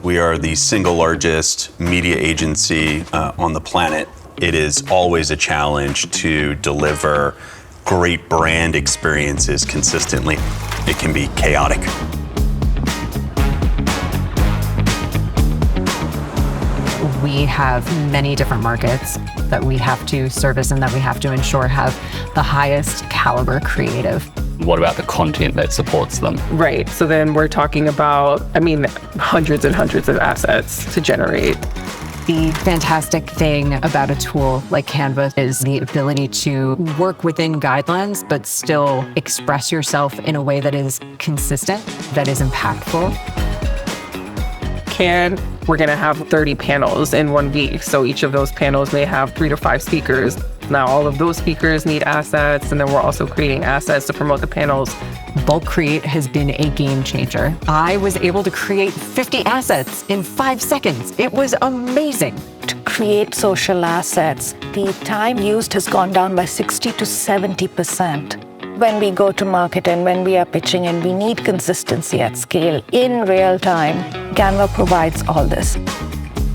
We are the single largest media agency on the planet. It is always a challenge to deliver great brand experiences consistently. It can be chaotic. We have many different markets that we have to service and that we have to ensure have the highest caliber creative. What about the content that supports them? Right. So then we're talking about, hundreds and hundreds of assets to generate. The fantastic thing about a tool like Canva is the ability to work within guidelines, but still express yourself in a way that is consistent, that is impactful. We're going to have 30 panels in 1 week. So each of those panels may have 3 to 5 speakers. Now, all of those speakers need assets, and then we're also creating assets to promote the panels. Bulk Create has been a game changer. I was able to create 50 assets in 5 seconds. It was amazing. To create social assets, the time used has gone down by 60 to 70%. When we go to market and when we are pitching and we need consistency at scale in real time, Canva provides all this.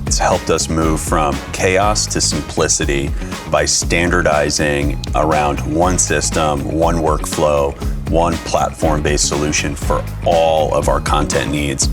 It's helped us move from chaos to simplicity by standardizing around one system, one workflow, one platform-based solution for all of our content needs.